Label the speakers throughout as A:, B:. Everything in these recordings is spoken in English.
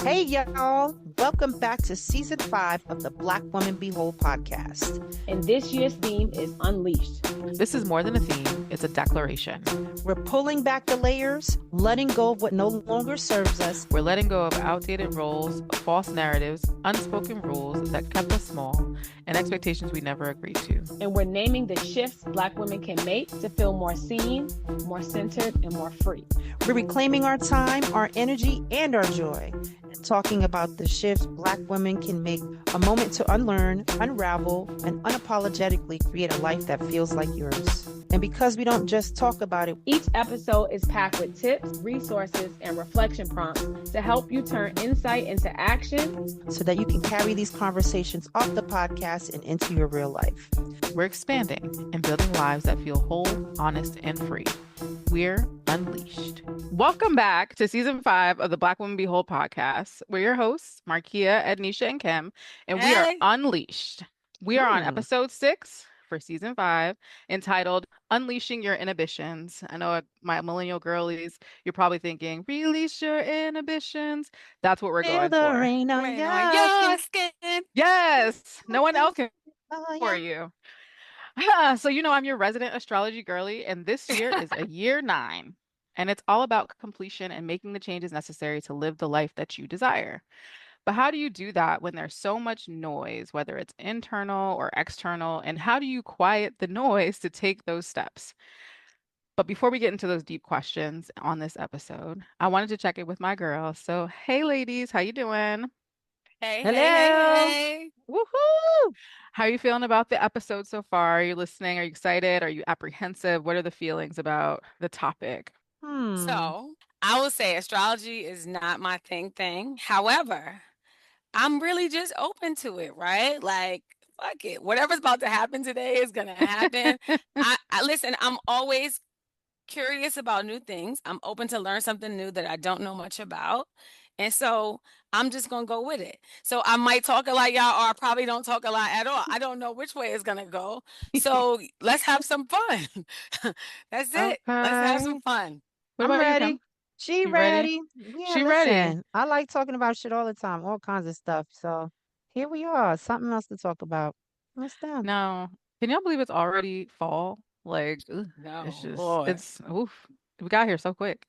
A: Hey, y'all. Welcome back to season 5 of the Black Woman Behold podcast.
B: And this year's theme is Unleashed.
C: This is more than a theme, it's a declaration.
A: We're pulling back the layers, letting go of what no longer serves us.
C: We're letting go of outdated roles, false narratives, unspoken rules that kept us small, and expectations we never agreed to.
B: And we're naming the shifts Black women can make to feel more seen, more centered, and more free.
A: We're reclaiming our time, our energy, and our joy. Talking about the shifts Black women can make, a moment to unlearn, unravel, and unapologetically create a life that feels like yours. And because we don't just talk about it,
B: each episode is packed with tips, resources, and reflection prompts to help you turn insight into action
A: so that you can carry these conversations off the podcast and into your real life.
C: We're expanding and building lives that feel whole, honest, and free. We're Unleashed. Welcome back to season 5 of the Black Women Behold podcast. We're your hosts, Marqui, Ednesha, and Kim, and we are Unleashed. We are on episode 6 for season 5, entitled Unleashing Your Inhibitions. I know my millennial girlies, you're probably thinking, release your inhibitions. That's what we're going
A: the
C: for.
A: rain on your skin.
C: Yes, no one else can for you. So I'm your resident astrology girly, and this year is a year 9, and it's all about completion and making the changes necessary to live the life that you desire. But how do you do that when there's so much noise, whether it's internal or external, and how do you quiet the noise to take those steps? But before we get into those deep questions on this episode, I wanted to check in with my girls. So, hey ladies, how you doing?
D: Hey,
A: Hello.
D: hey.
A: Woohoo!
C: How are you feeling about the episode so far? Are you listening? Are you excited? Are you apprehensive? What are the feelings about the topic?
D: So, I will say astrology is not my thing. However, I'm really just open to it, right? Like, fuck it. Whatever's about to happen today is gonna happen. I listen, I'm always curious about new things. I'm open to learn something new that I don't know much about. And so I'm just gonna go with it. So I might talk a lot, y'all, or I probably don't talk a lot at all. I don't know which way it's gonna go. So let's have some fun. That's it. Let's have some fun.
C: What
A: I'm
C: about you,
A: ready.
C: Kim?
A: She
C: You
A: ready. Yeah,
C: She
A: listen,
C: ready.
A: I like talking about shit all the time, all kinds of stuff. So here we are, something else to talk about. Let's done.
C: No. Can y'all believe it's already fall? Like, ugh,
D: No,
C: it's just,
D: Lord.
C: it's, oof, we got here so quick.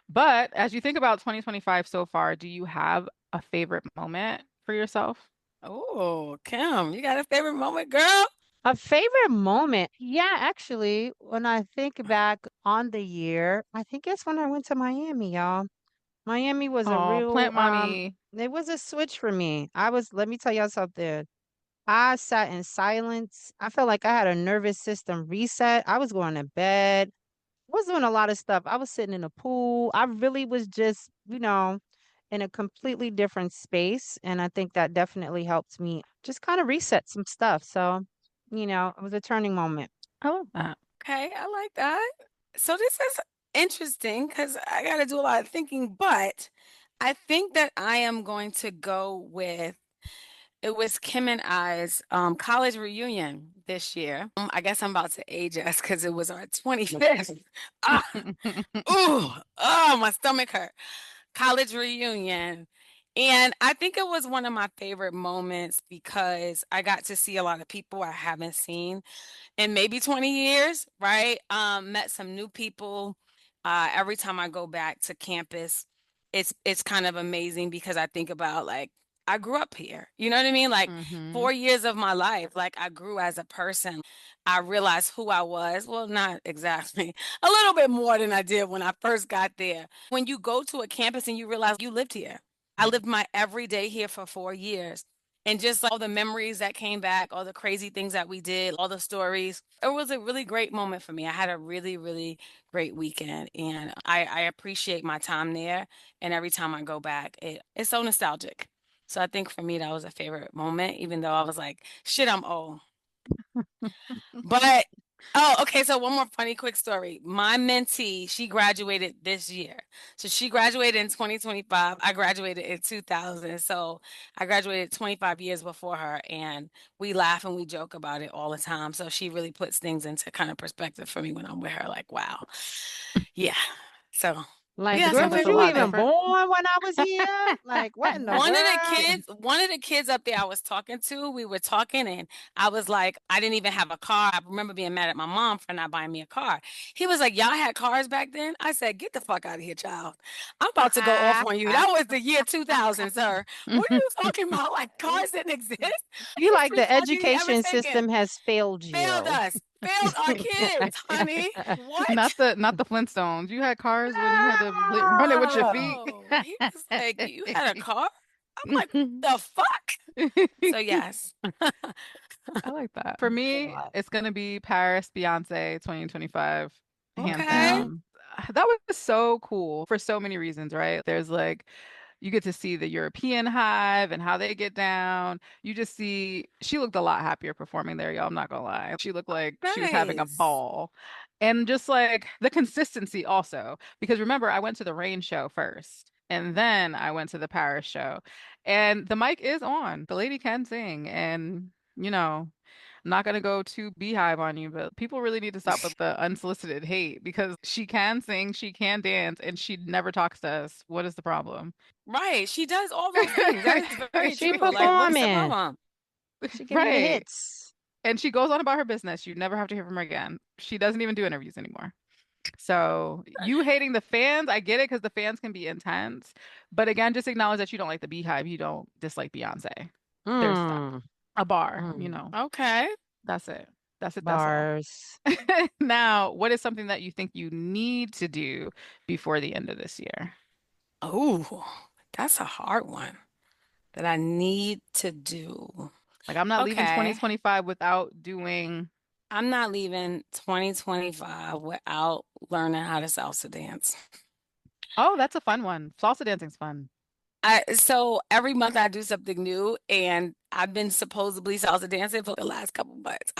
C: But as you think about 2025 so far, do you have a favorite moment for yourself?
D: Oh, Kim, you got a favorite moment, girl?
A: A favorite moment? Yeah, actually, when I think back on the year, I think it's when I went to Miami, y'all. Miami was a
C: Oh,
A: real
C: plant mommy.
A: it was a switch for me. Let me tell y'all something. I sat in silence. I felt like I had a nervous system reset. I was going to bed. Was doing a lot of stuff. I was sitting in a pool. I really was just, in a completely different space. And I think that definitely helped me just kind of reset some stuff. So, it was a turning moment.
C: I love that.
D: Okay, I like that. So this is interesting because I got to do a lot of thinking, but I think that I am going to go with it was Kim and I's college reunion this year. I guess I'm about to age us because it was our 25th. Ah, ooh, oh, my stomach hurt. College reunion. And I think it was one of my favorite moments because I got to see a lot of people I haven't seen in maybe 20 years, right? Met some new people. Every time I go back to campus, it's kind of amazing because I think about like I grew up here. You know what I mean? Like
C: Mm-hmm.
D: 4 years of my life, like I grew as a person. I realized who I was. Well, not exactly. A little bit more than I did when I first got there. When you go to a campus and you realize you lived here. I lived my everyday here for 4 years. And just like all the memories that came back, all the crazy things that we did, all the stories, it was a really great moment for me. I had a really, really great weekend and I appreciate my time there. And every time I go back, it's so nostalgic. So I think for me, that was a favorite moment, even though I was like, shit, I'm old. But oh, okay. So one more funny quick story. My mentee, she graduated this year. So she graduated in 2025. I graduated in 2000. So I graduated 25 years before her and we laugh and we joke about it all the time. So she really puts things into kind of perspective for me when I'm with her. Like, wow. Yeah. So
A: Like,
D: Yeah,
A: girl,
D: some
C: Campus
A: was
C: a
A: you
D: people
C: lot
A: even
D: think.
C: different.
A: born when I was here? Like, what in the world?
D: One of the kids up there I was talking to, we were talking and I was like, I didn't even have a car. I remember being mad at my mom for not buying me a car. He was like, y'all had cars back then? I said, get the fuck out of here, child. I'm about to go off on you. That was the year 2000, sir. What are you talking about? Like cars didn't exist?
A: You
D: It's
A: like
D: free
A: the
D: car you ever
A: education
D: taken.
A: system has failed
D: Failed
A: you.
D: us. Failed our kids, honey. What?
C: Not the Flintstones. You had cars when you had to run it with your feet.
D: No. He was like, you had a car? I'm like, the fuck? So yes.
C: I like that. For me, it's gonna be Paris, Beyonce, 2025, hands
D: Okay.
A: Mhm.
C: down. That was so cool for so many reasons, right? There's like you get to see the European hive and how they get down. You just see she looked a lot happier performing there, y'all. I'm not gonna lie. She looked like she was having a
D: Nice.
C: ball. And just like the consistency also, because remember, I went to the Rain show first, and then I went to the Paris show. And the mic is on. The lady can sing, and I'm not gonna go too beehive on you, but people really need to stop with the unsolicited hate because she can sing, she can dance, and she never talks to us. What is the problem?
D: Right. She does all those things. That is very
A: She
D: true. Like, what is the
A: performing.
D: problem?
A: She giving you the
C: Right.
A: hits.
C: And she goes on about her business. You never have to hear from her again. She doesn't even do interviews anymore. So you hating the fans, I get it because the fans can be intense. But again, just acknowledge that you don't like the beehive. You don't dislike Beyonce. There's that.
A: Mm,
C: A bar,
A: mm.
D: Okay.
C: That's it. That's it. That's all.
A: Bars.
C: Now, what is something that you think you need to do before the end of this year?
D: Oh, that's a hard one that I need to do.
C: Like, I'm not leaving
D: Okay.
C: 2025 without doing.
D: I'm not leaving 2025 without learning how to salsa dance.
C: Oh, that's a fun one. Salsa dancing's fun.
D: So every month I do something new, and I've been supposedly salsa dancing for the last couple months.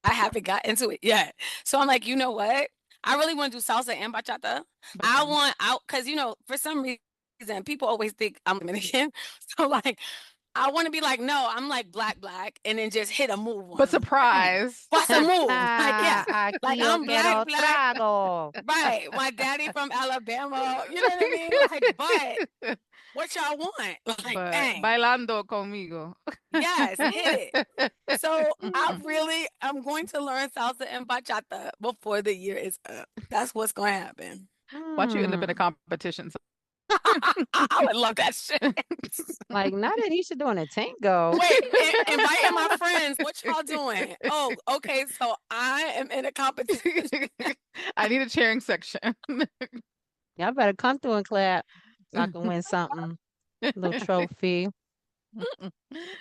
D: I haven't got into it yet. So I'm like, you know what? I really want to do salsa and bachata. I
C: Bacana.
D: want out because for some reason people always think I'm Dominican. So like I want to be like, no, I'm like black, and then just hit a move on
C: But
D: them. Bang.
C: surprise.
D: What's a move? Like, yeah. Like
A: Aquí yo
D: I'm
A: quiero
D: black.
A: trago.
D: Right. My daddy from Alabama. You know what I mean? Like, but what y'all want? Like,
C: But
D: bang.
C: bailando conmigo.
D: Yes, hit it. So I'm going to learn salsa and bachata before the year is up. That's what's going to happen.
C: Watch you end up in a
A: Mm.
C: competition.
D: I would love that shit.
A: Like, not that he should doing a tango.
D: Wait, inviting my friends. What y'all doing? Oh, okay. So I am in a competition.
C: I need a cheering section.
A: Y'all better come through and clap so I can win something. Little trophy.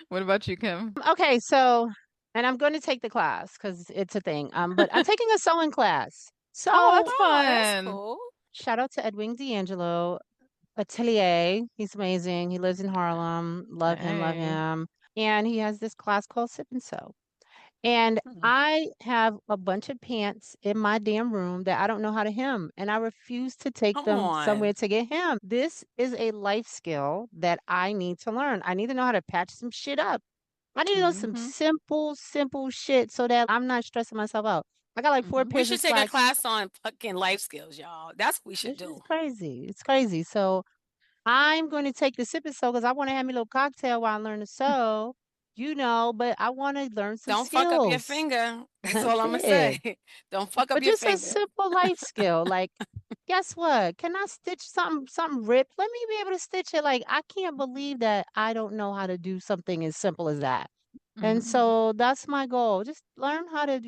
C: What about you, Kim?
A: Okay, so, and I'm going to take the class because it's a thing. But I'm taking a sewing class.
C: Oh,
A: So
C: that's
D: Oh, that's
C: fun.
D: cool.
A: shout out to Edwin D'Angelo Atelier. He's amazing. He lives in Harlem. Love him, love
C: Hey.
A: him. And he has this class called Sip and Sew. And
D: Hmm.
A: I have a bunch of pants in my damn room that I don't know how to hem, and I refuse to take
D: Come
A: them somewhere
D: on.
A: to get hem. This is a life skill that I need to learn. I need to know how to patch some shit up. I need to know some
C: Hmm.
A: simple shit so that I'm not stressing myself out. I got like four
C: Hmm.
D: We
A: pairs of
D: should take a
A: slacks.
D: class on fucking life skills, y'all. That's what we should
A: It's just
D: do.
A: crazy. It's crazy. So I'm going to take the sip and sew because I want to have me a little cocktail while I learn to sew, but I want to learn some
D: Don't fuck up your
A: skills.
D: finger. That's all
A: That's
D: I'm gonna
A: it.
D: say. Don't fuck up
A: But
D: your
A: just a
D: finger.
A: simple life skill. Like, guess what? Can I stitch something ripped? Let me be able to stitch it. Like, I can't believe that I don't know how to do something as simple as that. And
C: Hmm.
A: so that's my goal. Just learn how to,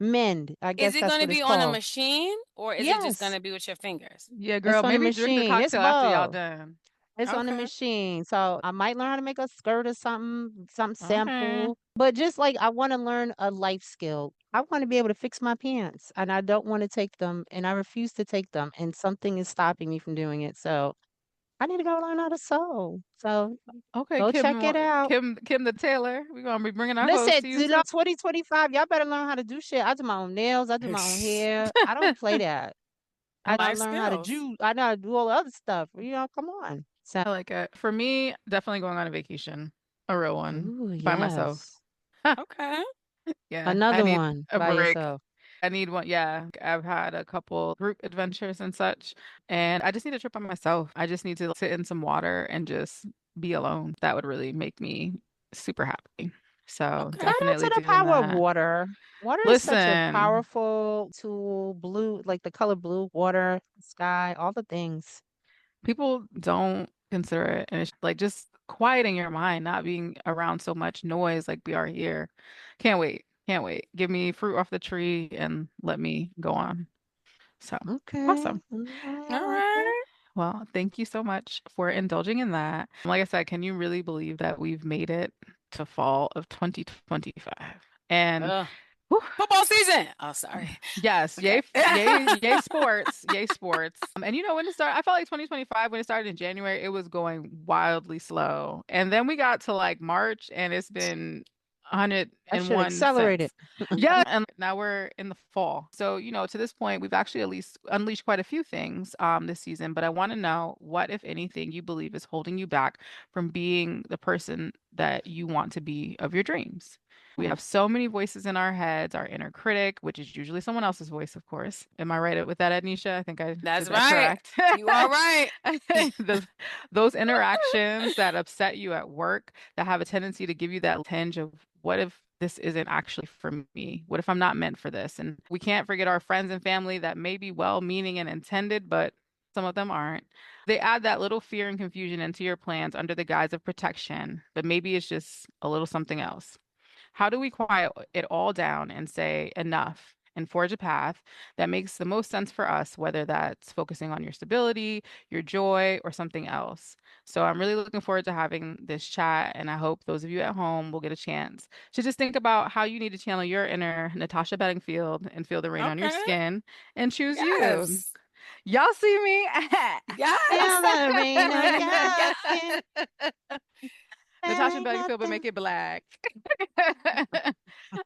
A: mend. I
D: Is
A: guess
D: it
A: that's
D: gonna
A: what it's
D: be on a
A: called.
D: machine or is it just
A: Yes,
D: gonna be with your fingers?
C: Yeah,
A: it's
C: girl,
A: on the
C: maybe drink a
A: machine. It's
C: cocktail after y'all
A: both.
C: done.
A: It's on the
D: Okay.
A: machine. So I might learn how to make a skirt or something
C: Okay.
A: simple. But just like I want to learn a life skill. I want to be able to fix my pants and I don't want to take them and I refuse to take them and something is stopping me from doing it. So I need to go learn how to sew. So
C: Okay,
A: go check
C: Kim,
A: it out.
C: Kim the tailor. We're gonna be bringing our
A: Listen,
C: clothes to you soon.
A: 2025, y'all better learn how to do shit. I do my own nails. I do my own hair. I don't play that.
C: I
A: I
C: like
A: gotta
D: Life
A: learn how to
D: skills.
A: do. I know how to do all the other stuff. Come on. So,
C: I like it. For me, definitely going on a vacation, a real one
A: ooh,
C: by myself.
A: yes.
D: Okay.
C: Yeah, I
A: Another
C: need
A: one
C: a
A: by
C: break.
A: yourself.
C: I need one. Yeah, I've had a couple group adventures and such, and I just need a trip by myself. I just need to sit in some water and just be alone. That would really make me super happy. So
D: Okay.
A: Shout out
C: definitely
A: to the
C: doing
A: power of
C: that.
A: water. Water is such a
C: Listen,
A: powerful tool. Blue, like the color blue, water, sky, all the things.
C: people don't consider it, and it's like just quieting your mind, not being around so much noise like we are here. Can't wait. Can't wait. Give me fruit off the tree and let me go on. So
A: Okay.
C: awesome.
D: All
A: I like it.
D: right.
C: Well, thank you so much for indulging in that. Like I said, can you really believe that we've made it to fall of 2025? And
D: Ugh.
C: whew,
D: Football season. Oh, sorry.
C: yes,
D: Okay.
C: yay sports, yay sports. And you know when it started, I felt like 2025 when it started in January, it was going wildly slow. And then we got to like March and it's been
A: That should
C: 101
A: accelerate it.
C: since. Yeah, and now we're in the fall. So, to this point, we've actually at least unleashed quite a few things this season, but I want to know what, if anything, you believe is holding you back from being the person that you want to be of your dreams. We have so many voices in our heads, our inner critic, which is usually someone else's voice, of course. Am I right with that, Ednesha? I think I did
D: That's
C: that
D: right.
C: correct.
D: You are right.
C: Those, those interactions that upset you at work that have a tendency to give you that tinge of what if this isn't actually for me? What if I'm not meant for this? And we can't forget our friends and family that may be well-meaning and intended, but some of them aren't. They add that little fear and confusion into your plans under the guise of protection, but maybe it's just a little something else. How do we quiet it all down and say enough and forge a path that makes the most sense for us, whether that's focusing on your stability, your joy, or something else? So I'm really looking forward to having this chat, and I hope those of you at home will get a chance to just think about how you need to channel your inner Natasha Bedingfield and feel the rain on your
D: Okay.
C: skin and choose you.
D: Yes.
C: Y'all see me?
A: Feel
D: Yes.
A: the rain on your skin. There
C: Natasha
A: ain't
C: Bedingfield, but
A: nothing.
C: make it black.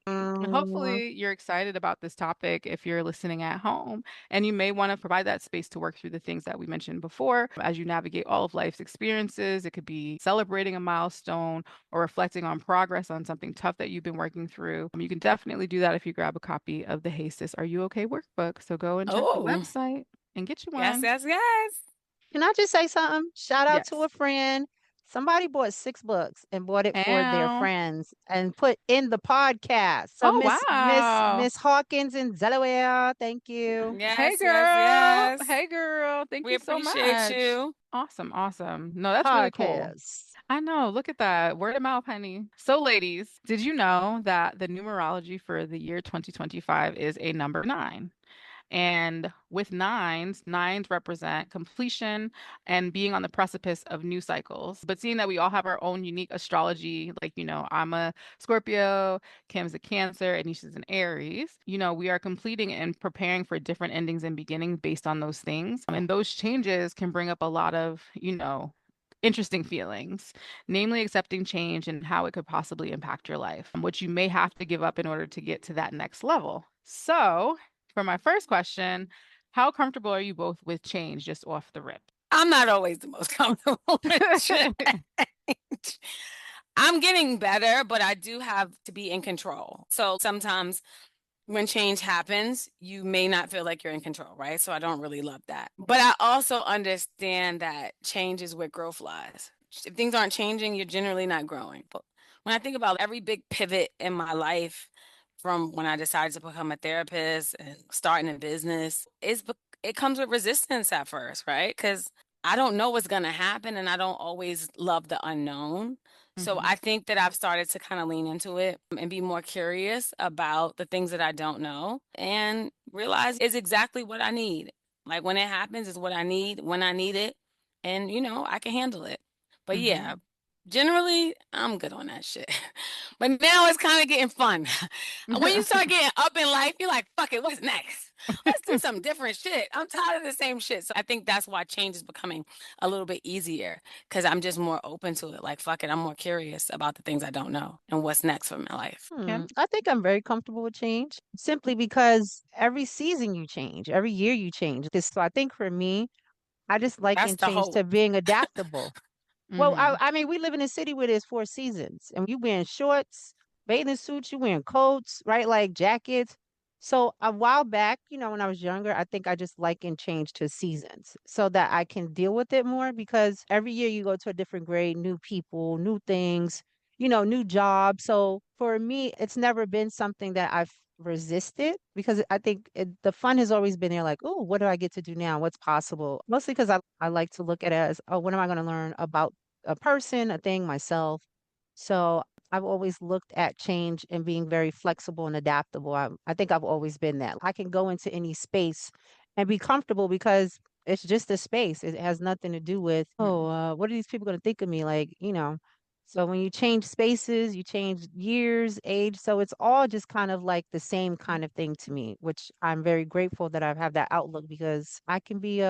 A: Mm,
C: Hopefully, you're excited about this topic if you're listening at home, and you may want to provide that space to work through the things that we mentioned before as you navigate all of life's experiences. It could be celebrating a milestone or reflecting on progress on something tough that you've been working through. You can definitely do that if you grab a copy of the Hey Sis, Are You Okay workbook. So go and check the
D: Oh,
C: website and get you
D: yes,
C: one.
D: yes, yes.
A: Can I just say something? Shout out to
C: Yes.
A: a friend. Somebody bought 6 books and bought it for their
C: And
A: friends and put in the podcast. So
C: oh
A: Miss
C: wow.
A: Hawkins in Delaware, thank you.
C: Hey
D: Yes, yes,
C: girl.
D: yes.
C: Hey girl. Thank
D: We
C: you so
D: appreciate
C: much.
D: you.
C: Awesome, awesome. No, that's really cool.
A: Podcast.
C: I know. Look at that. Word of mouth, honey. So, ladies, did you know that the numerology for the year 2025 is a number nine? And with nines represent completion and being on the precipice of new cycles. But seeing that we all have our own unique astrology, like, I'm a Scorpio, Kim's a Cancer, and Nisha's an Aries, we are completing and preparing for different endings and beginnings based on those things. And those changes can bring up a lot of, interesting feelings, namely accepting change and how it could possibly impact your life, which you may have to give up in order to get to that next level. So, for my first question, how comfortable are you both with change just off the rip?
D: I'm not always the most comfortable with change. I'm getting better, but I do have to be in control. So sometimes when change happens, you may not feel like you're in control, right? So I don't really love that. But I also understand that change is where growth lies. If things aren't changing, you're generally not growing. But when I think about every big pivot in my life, from when I decided to become a therapist and starting a business, it comes with resistance at first, right? Because I don't know what's going to happen and I don't always love the unknown. So
C: Hmm.
D: I think that I've started to kind of lean into it and be more curious about the things that I don't know and realize is exactly what I need. Like when it happens is what I need when I need it. And I can handle it. But yeah,
C: Hmm.
D: generally I'm good on that shit. But now it's kind of getting fun. When you start getting up in life, you're like, fuck it, what's next? Let's do some different shit. I'm tired of the same shit. So I think that's why change is becoming a little bit easier because I'm just more open to it. Like, fuck it, I'm more curious about the things I don't know and what's next for my life.
C: Kim?
A: I think I'm very comfortable with change simply because every season you change, every year you change. So I think for me, I just
D: That's
A: liken
D: the
A: change to
D: hope.
A: being adaptable. Well, I,
C: Hmm.
A: I mean, we live in a city where there's 4 seasons, and you wearing shorts, bathing suits, you wearing coats, right? Like jackets. So a while back, when I was younger, I think I just likened change to seasons so that I can deal with it more because every year you go to a different grade, new people, new things, new job. So for me, it's never been something that I've resisted because I think the fun has always been there like, oh, what do I get to do now? What's possible? Mostly because I like to look at it as, oh, what am I going to learn about a person, a thing, myself? So I've always looked at change and being very flexible and adaptable. I think I've always been that. I can go into any space and be comfortable because it's just a space. It has nothing to do with, oh, what are these people going to think of me? So when you change spaces, you change years, age. So it's all just kind of like the same kind of thing to me, which I'm very grateful that I have that outlook because I can be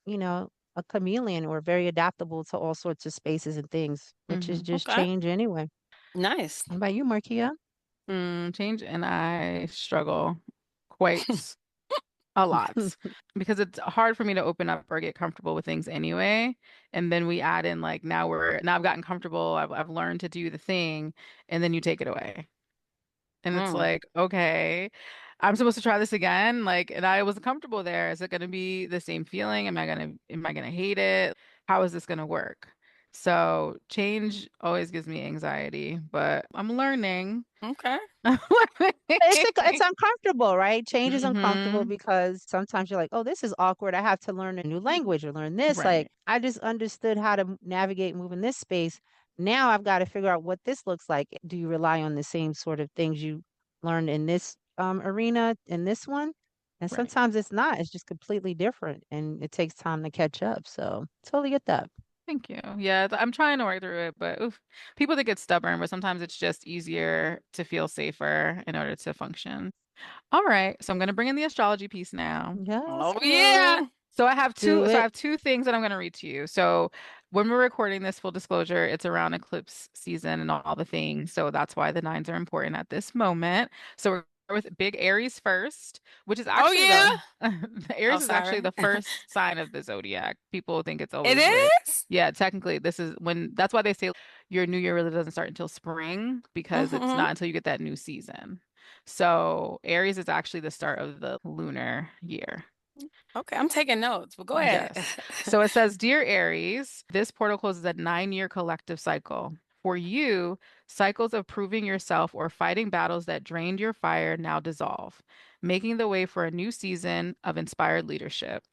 A: you know, a chameleon or very adaptable to all sorts of spaces and things, which is just
D: Okay.
A: change anyway.
D: Nice.
A: What about you, Markia?
C: Change and I struggle quite a lot because it's hard for me to open up or get comfortable with things anyway. And then we add in like now I've gotten comfortable, I've learned to do the thing, and then you take it away. And it's
D: Mm,
C: like, okay, I'm supposed to try this again. Like, and I wasn't comfortable there. Is it going to be the same feeling? Am I gonna hate it? How is this going to work? So change always gives me anxiety, but I'm learning.
D: okay.
A: It's uncomfortable, right? Change is uncomfortable
C: Hmm.
A: because sometimes you're like, oh, this is awkward. I have to learn a new language or learn this. Like,
C: Right.
A: I just understood how to navigate, move in this space. Now I've got to figure out what this looks like. Do you rely on the same sort of things you learned in this arena, in this one? And
C: Right.
A: sometimes it's not. It's just completely different, and it takes time to catch up. So totally get that.
C: Thank you. Yeah, I'm trying to work through it, but oof, people think it's stubborn, but sometimes it's just easier to feel safer in order to function. All right, so I'm going to bring in the astrology piece now.
A: Yes,
D: Oh
A: girl.
D: yeah.
A: Do
C: So I
A: it.
C: have two things that I'm going to read to you. So when we're recording this, full disclosure, it's around eclipse season and all the things. So that's why the nines are important at this moment. So we're with big Aries first, which is
D: Oh
C: actually
D: yeah.
C: the
D: Oh,
C: Aries is actually
D: sorry.
C: the first sign of the zodiac. People think it's
D: It
C: always with,
D: is?
C: yeah, technically this is when that's why they say your new year really doesn't start until spring because it's
D: Mm-hmm.
C: not until you get that new season. So Aries is actually the start of the lunar year.
D: Okay, I'm taking notes, but go ahead.
C: Yes. So it says, Dear Aries, this portal closes a 9-year collective cycle. For you, cycles of proving yourself or fighting battles that drained your fire now dissolve, making the way for a new season of inspired leadership.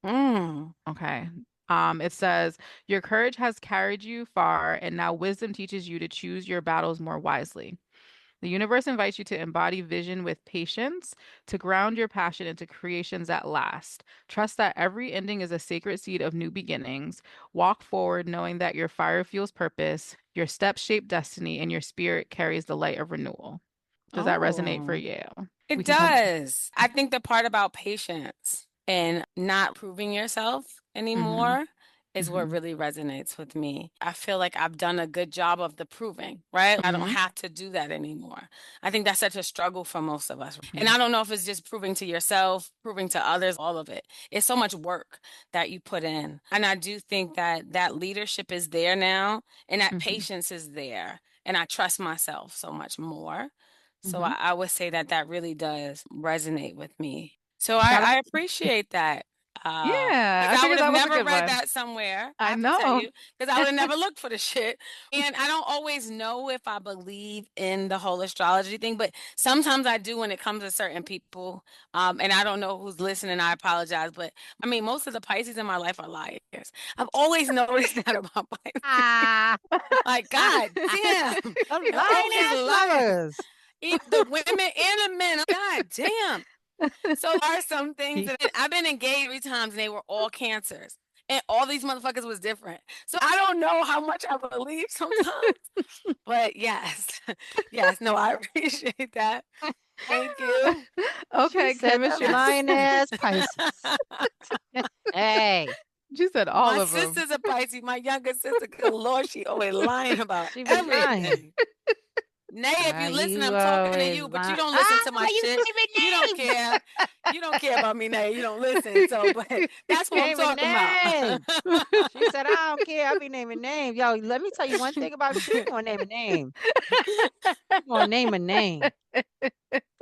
D: Mm.
C: Okay. It says, Your courage has carried you far, and now wisdom teaches you to choose your battles more wisely. The universe invites you to embody vision with patience, to ground your passion into creations that last. Trust that every ending is a sacred seed of new beginnings. Walk forward knowing that your fire fuels purpose, your steps shape destiny, and your spirit carries the light of renewal. Does that resonate for
D: Oh.
C: you? We
D: It
C: can come.
D: does. I think the part about patience and not proving yourself
C: Hmm.
D: anymore is what
C: Hmm.
D: really resonates with me. I feel like I've done a good job of the proving, right? I don't
C: Hmm.
D: have to do that anymore. I think that's such a struggle for most of us. And
C: Hmm.
D: I don't know if it's just proving to yourself, proving to others, all of it. It's so much work that you put in. And I do think that that leadership is there now and that
C: Hmm.
D: patience is there. And I trust myself so much more. So
C: Hmm.
D: I would say that that really does resonate with me. So
C: Shout out.
D: I appreciate that.
C: Yeah,
D: Because
C: I
D: I would
C: figured
D: have
C: that was a
D: never
C: good
D: read
C: one.
D: that somewhere, I
C: I
D: have to tell
C: know.
D: you, because I would have never looked for the shit. And I don't always know if I believe in the whole astrology thing, but sometimes I do when it comes to certain people. And I don't know who's listening, I apologize. But I mean, most of the Pisces in my life are liars. I've always noticed that about Pisces.
A: Ah,
D: Like, God damn,
A: some
D: you're
A: lying
D: always
A: ass
D: lying.
A: lovers.
D: The women and the men. God damn. So there are some things that I've been engaged 3 times and they were all cancers. And all these motherfuckers was different. So I don't know how much I believe sometimes. But yes. Yes, no, I appreciate that. Thank you.
A: She
C: Okay,
A: said
C: chemistry.
A: them lying ass Pisces. Hey,
C: She said all
D: My
C: of them.
D: sister's a Pisces. My younger sister, good Lord, she always lying about
A: she be lying.
D: everything. Nay, if you listen,
A: You
D: I'm talking to
A: always
D: you, but you
A: lying.
D: don't listen
A: Ah,
D: to my
A: you
D: shit. You don't
A: naming names.
D: care. You don't care about me, Nay. You don't listen. So, but that's what I'm
A: Naming
D: talking about.
A: names. She said, I don't care. I be naming names. Yo, let me tell you one thing about you. You gonna name a name. You gonna name a name.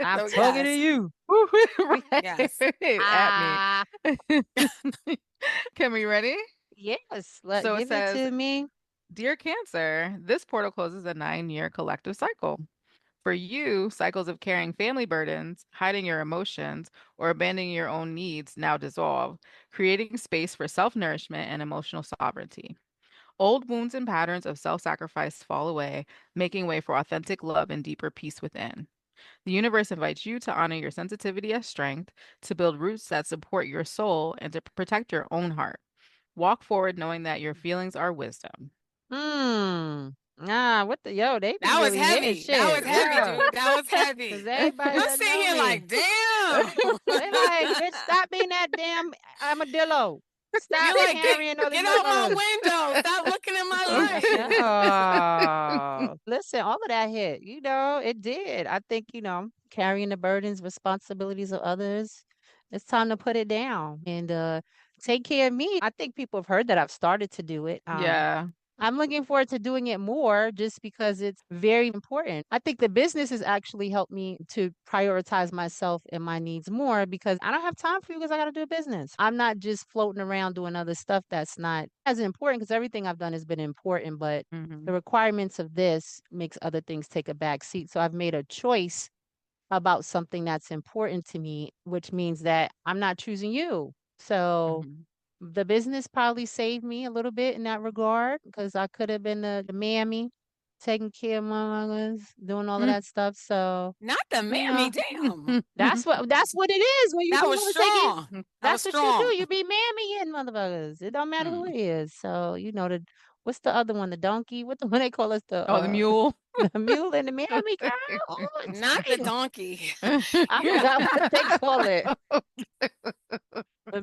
A: I'm
D: So
A: talking to
D: yes.
A: you.
D: Yes.
C: At me.
A: Ah,
C: Can we ready?
A: yes.
C: So it
A: Give it
C: says,
A: to me.
C: Dear Cancer, this portal closes a 9-year collective cycle. For you, cycles of carrying family burdens, hiding your emotions, or abandoning your own needs now dissolve, creating space for self nourishment and emotional sovereignty. Old wounds and patterns of self sacrifice fall away, making way for authentic love and deeper peace within. The universe invites you to honor your sensitivity as strength, to build roots that support your soul, and to protect your own heart. Walk forward knowing that your feelings are wisdom.
A: Hmm. Ah, what the yo? They be
D: That was
A: really hitting
D: heavy. That was
A: shit.
D: heavy,
A: Yeah.
D: dude. That was
A: Cause
D: heavy.
A: everybody
D: I'm
A: doesn't
D: sitting
A: know
D: here
A: me.
D: like, damn.
A: They like, bitch, stop being that damn armadillo. Stop
D: You're like,
A: carrying all these
D: get out my
A: motherfuckers.
D: window. Stop looking in my life.
A: Oh, listen, all of that hit, it did. I think, carrying the burdens, responsibilities of others, it's time to put it down and take care of me. I think people have heard that I've started to do it.
C: Yeah.
A: I'm looking forward to doing it more just because it's very important. I think the business has actually helped me to prioritize myself and my needs more because I don't have time for you because I got to do a business. I'm not just floating around doing other stuff that's not as important because everything I've done has been important, but the
C: Hmm.
A: requirements of this makes other things take a back seat. So I've made a choice about something that's important to me, which means that I'm not choosing you. So
C: Hmm.
A: the business probably saved me a little bit in that regard because I could have been the mammy, taking care of motherfuckers, doing all of that stuff. So,
D: Not the
A: you
D: mammy.
A: know,
D: Damn.
A: that's what it is when you
D: That
A: become
D: was
A: a taking.
D: strong. That was
A: That's what you do.
D: strong.
A: You be mammy and motherfuckers. It don't matter who
D: Mm.
A: it is. So, what's the other one? The donkey? What the one they call us? The
C: Oh, the mule.
A: the mule and the mammy girl all the
D: Not the
A: time.
D: donkey.
A: I forgot what they call it. The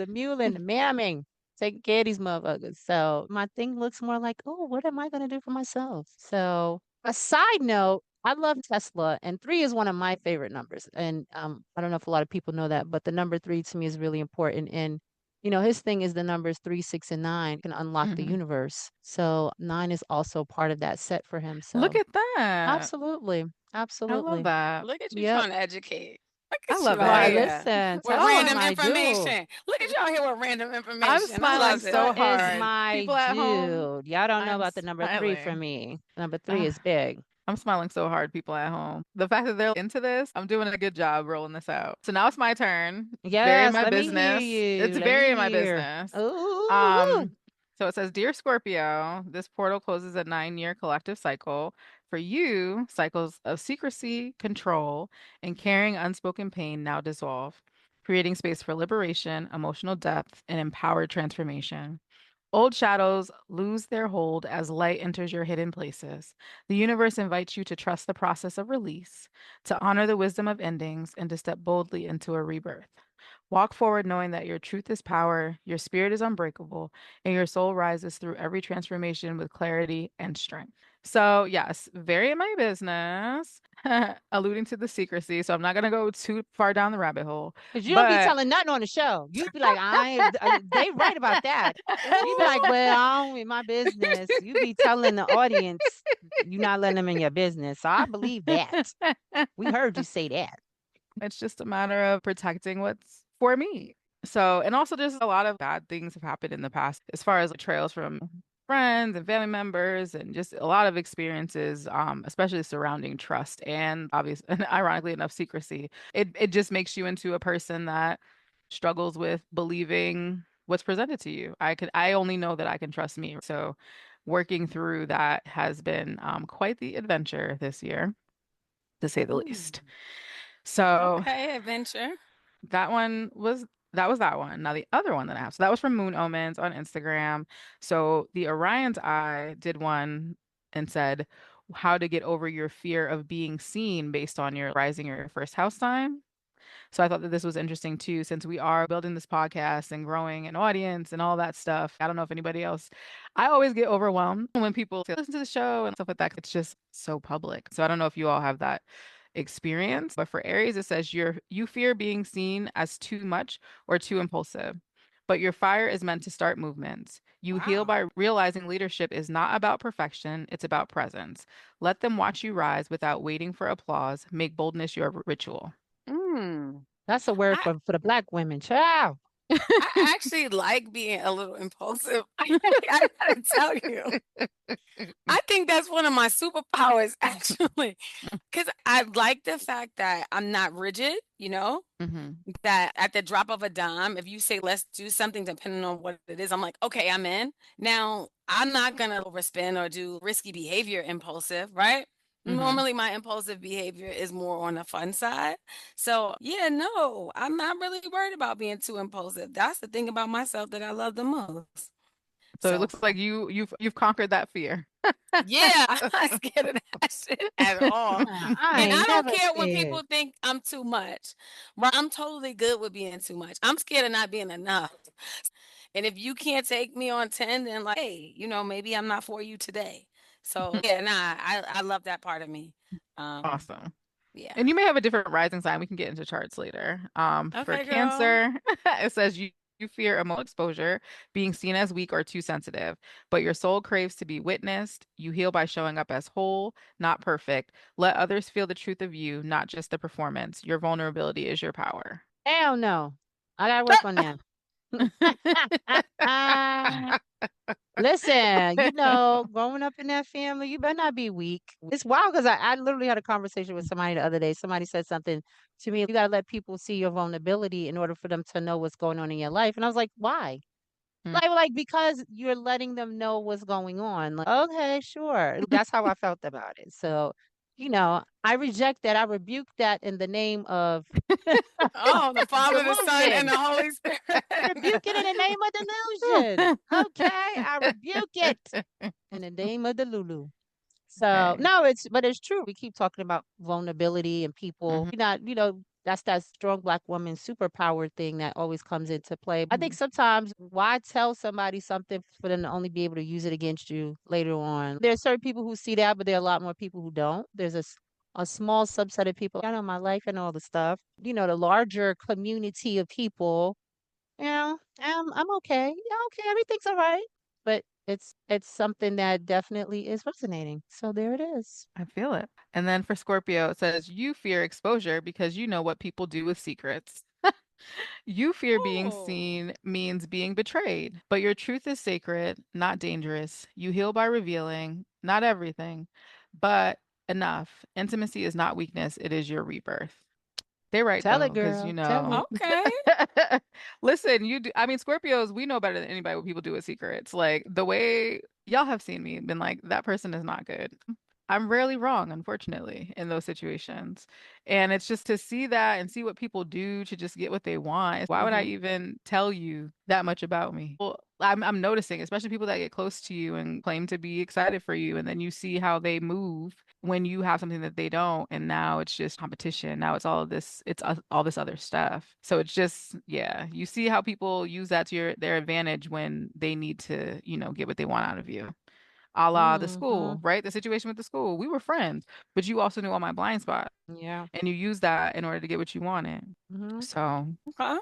A: mule and the mamming, taking care of these motherfuckers. So my thing looks more like, oh, what am I gonna do for myself? So a side note, I love Tesla, and three is one of my favorite numbers. And I don't know if a lot of people know that, but the number three to me is really important. And his thing is the numbers 3, 6, and 9 can unlock the
C: Mhm.
A: universe. So 9 is also part of that set for him.
C: Look
A: So
C: at that.
A: absolutely,
C: I love
A: absolutely.
C: that.
D: Look at you
A: Yep.
D: trying to educate. Look
C: I
D: at you
C: love
D: out
A: Boy,
C: it.
D: here
A: listen,
D: with
A: Tesla is
C: Oh,
D: random
A: my jewel.
D: information. Look at you out here with random
C: I'm
D: information. I
C: smiling
D: love it.
C: so
A: Tesla is
C: hard.
A: my
C: People at home,
A: dude. Y'all don't know
C: I'm
A: about the number three for
C: smiling.
A: me. Number three
C: Ah,
A: is big.
C: I'm smiling so hard, people at home. The fact that they're into this, I'm doing a good job rolling this out. So now it's my turn. It's very in
A: Yes,
C: my
A: let me hear
C: business.
A: you.
C: It's
A: Let me
C: very in my
A: hear.
C: business.
A: Ooh.
C: Um, so it says, Dear Scorpio, this portal closes a 9-year collective cycle. For you, cycles of secrecy, control, and carrying unspoken pain now dissolve, creating space for liberation, emotional depth, and empowered transformation. Old shadows lose their hold as light enters your hidden places. The universe invites you to trust the process of release, to honor the wisdom of endings, and to step boldly into a rebirth. Walk forward knowing that your truth is power, your spirit is unbreakable, and your soul rises through every transformation with clarity and strength. So, yes, very in my business, alluding to the secrecy. So, I'm not going to go too far down the rabbit hole,
A: Because you don't be
C: but
A: telling nothing on the show. You be like, they right about that. You be like, well, I don't in my business. You be telling the audience you not letting them in your business. So I believe that. We heard you say that.
C: it's just a matter of protecting what's for me. So, and also just a lot of bad things have happened in the past as far as like trails from friends and family members and just a lot of experiences, especially surrounding trust and obvious and ironically enough, secrecy. It just makes you into a person that struggles with believing what's presented to you. I only know that I can trust me. So working through that has been quite the adventure this year, to say the
A: Ooh.
C: least. So
D: Okay, adventure.
C: that one was that was that one. Now the other one that I have. So that was from Moon Omens on Instagram. So the Orion's Eye did one and said how to get over your fear of being seen based on your rising or your first house sign. So I thought that this was interesting too, since we are building this podcast and growing an audience and all that stuff. I don't know if anybody else, I always get overwhelmed when people say, listen to the show and stuff like that. It's just so public. So I don't know if you all have that experience, but for Aries, it says you fear being seen as too much or too impulsive. But your fire is meant to start movements. You heal
D: Wow.
C: by realizing leadership is not about perfection, it's about presence. Let them watch you rise without waiting for applause. Make boldness your ritual.
D: Mm.
A: That's a word
D: I
A: for the black women. Child.
D: I actually like being a little impulsive. I gotta tell you. I think that's one of my superpowers, actually, because I like the fact that I'm not rigid,
C: Hmm.
D: that at the drop of a dime, if you say, let's do something, depending on what it is, I'm like, okay, I'm in. Now, I'm not going to overspend or do risky behavior impulsive, right?
C: Hmm.
D: Normally, my impulsive behavior is more on the fun side. So, yeah, no, I'm not really worried about being too impulsive. That's the thing about myself that I love the most.
C: So it
D: So,
C: looks like you've conquered that fear.
D: yeah, I'm not scared of that shit at all.
A: I
D: And I
A: ain't
D: don't
A: never
D: care when
A: scared.
D: people think I'm too much. Right? I'm totally good with being too much. I'm scared of not being enough. And if you can't take me on 10, then like, hey, maybe I'm not for you today. So yeah, nah, I love that part of me. Um,
C: Awesome.
D: yeah.
C: And you may have a different rising sign. We can get into charts later. For
D: Okay, girl.
C: Cancer, it says you fear emotional exposure, being seen as weak or too sensitive, but your soul craves to be witnessed. You heal by showing up as whole, not perfect. Let others feel the truth of you, not just the performance. Your vulnerability is your power.
A: Hell no. I gotta work on that. Listen, growing up in that family, you better not be weak. It's wild because I literally had a conversation with somebody the other day. Somebody said something to me. You got to let people see your vulnerability in order for them to know what's going on in your life. And I was like, why? Like because you're letting them know what's going on. Like, okay, sure. That's how I felt about it. So, I reject that. I rebuke that in the name of
D: Oh, the Father, the Son, and
A: delusion.
D: the Holy Spirit.
A: Rebuke it in the name of delusion. Okay, I rebuke it in the name of the Lulu. So
C: Okay.
A: no, but it's true. We keep talking about vulnerability and people.
C: Hmm.
A: You're not, that's that strong black woman superpower thing that always comes into play. I think
C: Hmm.
A: sometimes why tell somebody something for them to only be able to use it against you later on? There are certain people who see that, but there are a lot more people who don't. There's a small subset of people. I know my life and all the stuff. The larger community of people, I'm okay. Yeah, okay, everything's all right. But it's something that definitely is resonating. So there it is.
C: I feel it. And then for Scorpio, it says you fear exposure because you know what people do with secrets. You fear being
D: Oh.
C: seen means being betrayed, but your truth is sacred, not dangerous. You heal by revealing, not everything, but enough. Intimacy is not weakness, it is your rebirth. They're right
A: Tell
C: though,
A: it,
C: because
A: girl. Tell it.
D: Okay.
C: listen, I mean, Scorpios, we know better than anybody what people do with secrets. Like the way y'all have seen me, been like, that person is not good. I'm rarely wrong, unfortunately, in those situations. And it's just to see that and see what people do to just get what they want. Why would I
D: Hmm.
C: even tell you that much about me? Well, I'm noticing, especially people that get close to you and claim to be excited for you, and then you see how they move when you have something that they don't, and now it's just competition. Now it's all of this, all this other stuff. So it's just, yeah, you see how people use that to their advantage when they need to, get what they want out of you. A la the
A: Mm-hmm.
C: school, right? The situation with the school. We were friends, but you also knew all my blind spots,
A: Yeah.
C: and you used that in order to get what you wanted.
A: Mm-hmm.
C: So,
D: Okay.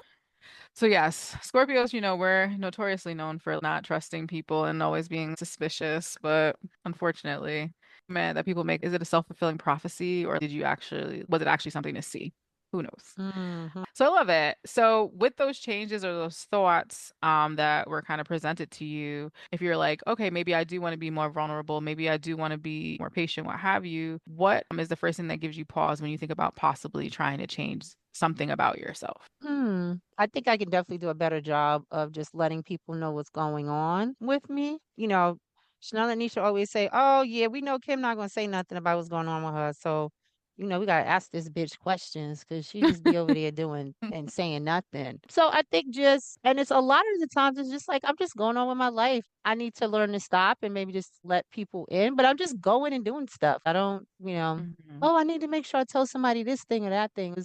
C: so yes, Scorpios, we're notoriously known for not trusting people and always being suspicious, but unfortunately, man, that people make, is it a self-fulfilling prophecy or was it actually something to see? Who knows?
A: Mm-hmm.
C: So I love it. So with those changes or those thoughts that were kind of presented to you, if you're like, okay, maybe I do want to be more vulnerable, maybe I do want to be more patient, what have you, what is the first thing that gives you pause when you think about possibly trying to change something about yourself?
A: I think I can definitely do a better job of just letting people know what's going on with me. Chanel and Nisha always say, "Oh yeah, we know Kim not gonna say nothing about what's going on with her." So, we gotta ask this bitch questions because she just be over there doing and saying nothing. So I think and it's a lot of the times it's just like I'm just going on with my life. I need to learn to stop and maybe just let people in, but I'm just going and doing stuff. I don't,
C: Mhm.
A: oh, I need to make sure I tell somebody this thing or that thing.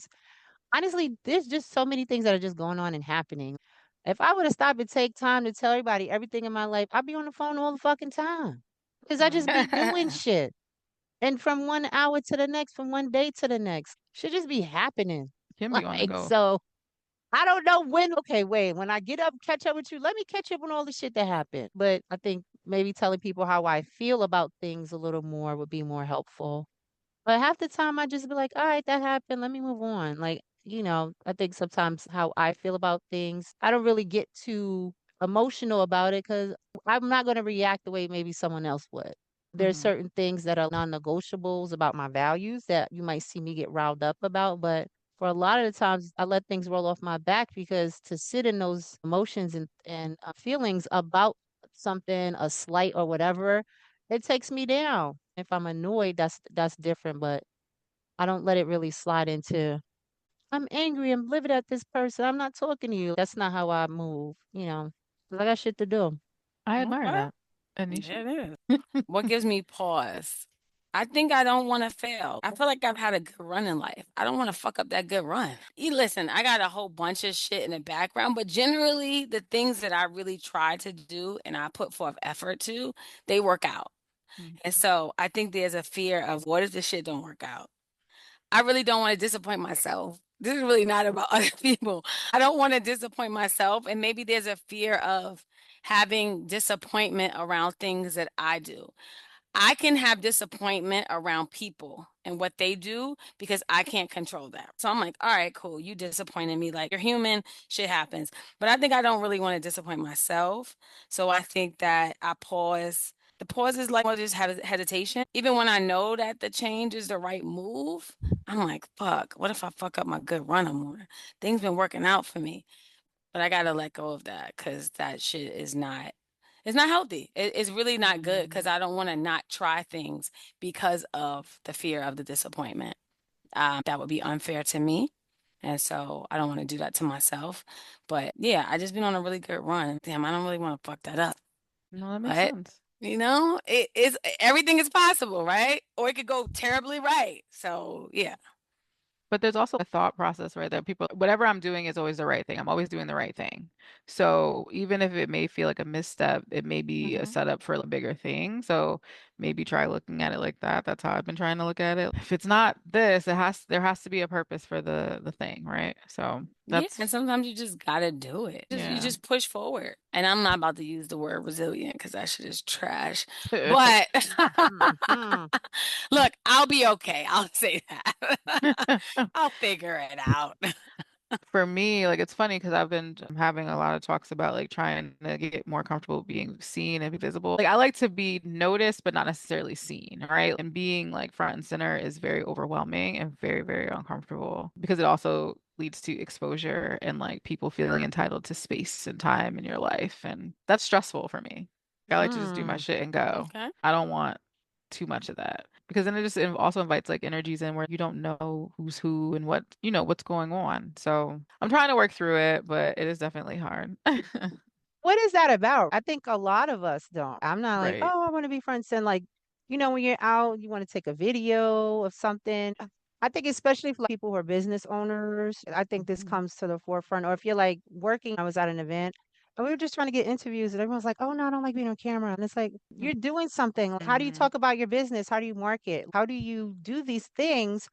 A: Honestly, there's just so many things that are just going on and happening. If I would have stopped and take time to tell everybody everything in my life, I'd be on the phone all the fucking time. Because I just be doing shit. And from 1 hour to the next, from one day to the next, should just be happening.
C: Kim be on the
A: Like,
C: go.
A: so I don't know when. Okay, wait. When I get up, catch up with you, let me catch up on all the shit that happened. But I think maybe telling people how I feel about things a little more would be more helpful. But half the time I just be like, all right, that happened. Let me move on. Like, I think sometimes how I feel about things, I don't really get too emotional about it because I'm not going to react the way maybe someone else would. There's
C: Hmm.
A: certain things that are non-negotiables about my values that you might see me get riled up about, but for a lot of the times I let things roll off my back because to sit in those emotions and feelings about something, a slight or whatever, it takes me down. If I'm annoyed, that's different, but I don't let it really slide into I'm angry, I'm livid at this person, I'm not talking to you. That's not how I move, 'cause I got shit to do.
C: I admire
D: Okay.
C: that. Anisha?
D: Yeah, it is. What gives me pause? I think I don't want to fail. I feel like I've had a good run in life. I don't want to fuck up that good run. You listen, I got a whole bunch of shit in the background, but generally the things that I really try to do and I put forth effort to, they work out.
C: Mm.
D: And so I think there's a fear of what if this shit don't work out? I really don't want to disappoint myself. This is really not about other people. I don't want to disappoint myself. And maybe there's a fear of having disappointment around things that I do. I can have disappointment around people and what they do because I can't control that. So I'm like, all right, cool. You disappointed me. Like, you're human, shit happens. But I think I don't really want to disappoint myself. So I think that I pause. The pause is like more just hesitation. Even when I know that the change is the right move, I'm like, fuck, what if I fuck up my good run I'm on? Things been working out for me. But I gotta let go of that because that shit is not it's not healthy. It's really not good because
A: Mm.
D: I don't want to not try things because of the fear of the disappointment. That would be unfair to me. And so I don't want to do that to myself. But yeah, I just been on a really good run. Damn, I don't really want to fuck that up.
C: No, that makes
D: But
C: sense.
D: it is everything is possible, right? Or it could go terribly right. So yeah.
C: But there's also a thought process, right? That people, whatever I'm doing is always the right thing. I'm always doing the right thing. So even if it may feel like a misstep, it may be a
D: Hmm.
C: setup for a bigger thing. So maybe try looking at it like that. That's how I've been trying to look at it. If it's not this, there has to be a purpose for the thing, right? So
D: Yeah,
C: that's
D: and sometimes you just gotta do it. You
C: yeah.
D: just push forward. And I'm not about to use the word resilient because that shit is trash. But
A: Mhm.
D: look, I'll be okay. I'll say that. I'll figure it out.
C: For me, like it's funny because I've been having a lot of talks about like trying to get more comfortable being seen and be visible. Like I like to be noticed, but not necessarily seen, right? And being like front and center is very overwhelming and very, very uncomfortable because it also leads to exposure and like people feeling entitled to space and time in your life. And that's stressful for me. I like to just do my
A: Mm.
C: shit and go.
D: Okay.
C: I don't want too much of that because then it just also invites like energies in where you don't know who's who and what what's going on. So I'm trying to work through it, but it is definitely hard.
A: What is that about? I think a lot of us don't. I'm not like,
C: Right.
A: oh, I want to be friends. And like, when you're out, you want to take a video of something. I think especially for people who are business owners, I think this
C: Mhm.
A: comes to the forefront. Or if you're like working, I was at an event and we were just trying to get interviews and everyone's like, oh no, I don't like being on camera. And it's like, you're doing something. Like, how do you
C: Mhm.
A: talk about your business? How do you market? How do you do these things?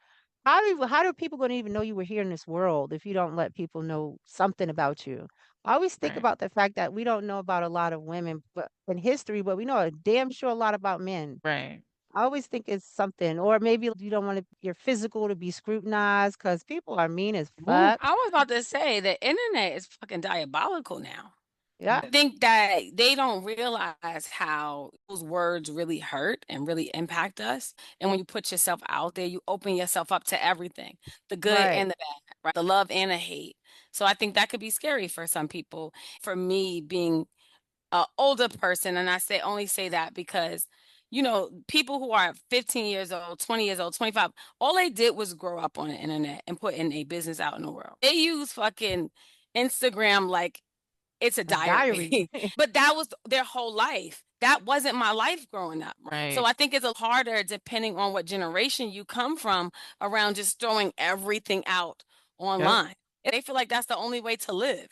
A: How do people going to even know you were here in this world if you don't let people know something about you? I always think
C: Right.
A: about the fact that we don't know about a lot of women but in history, but we know a damn sure a lot about men.
C: Right.
A: I always think it's something, or maybe you don't want your physical to be scrutinized because people are mean as
D: Ooh,
A: fuck.
D: I was about to say the internet is fucking diabolical now.
A: Yeah,
D: I think that they don't realize how those words really hurt and really impact us. And when you put yourself out there, you open yourself up to everything, the good
A: right.
D: and the bad, right? The love and the hate. So I think that could be scary for some people. For me, being an older person, and I only say that because people who are 15 years old, 20 years old, 25, all they did was grow up on the internet and put in a business out in the world. They use fucking Instagram like it's a
A: A diary.
D: diary. But that was their whole life. That wasn't my life growing up. So
C: Right.
D: I think it's a harder depending on what generation you come from around just throwing everything out
C: Yep.
D: online. They feel like that's the only way to live.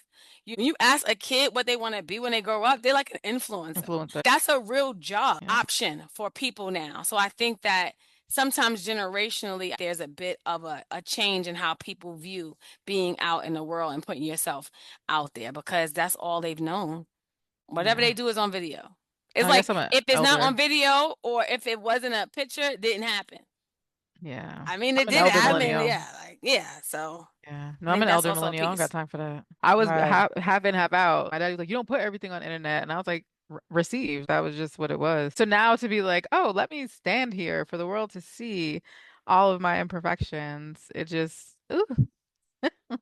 D: You ask a kid what they want to be when they grow up, they're like an influencer.
C: Influencer.
D: That's a real job
C: Yep.
D: option for people now. So I think that sometimes generationally, there's a bit of a change in how people view being out in the world and putting yourself out there because that's all they've known. Whatever
C: Yeah.
D: they do is on video. It's
C: I
D: like
C: guess I'm an
D: if it's not
C: elder.
D: on video or if it wasn't a picture, it didn't happen.
C: Yeah.
D: I mean,
C: I'm
D: it
C: an
D: did
C: elder
D: happen.
C: millennial.
D: Yeah, like yeah. So
C: Yeah. No,
D: I
C: I'm
D: think
C: an
D: that's
C: elder
D: also a
C: millennial. I don't got
D: piece.
C: time for that. I was
A: Right.
C: have in, have out. My daddy was like, you don't put everything on the internet. And I was like, receive. That was just what it was. So now to be like, oh, let me stand here for the world to see all of my imperfections. It just, ooh,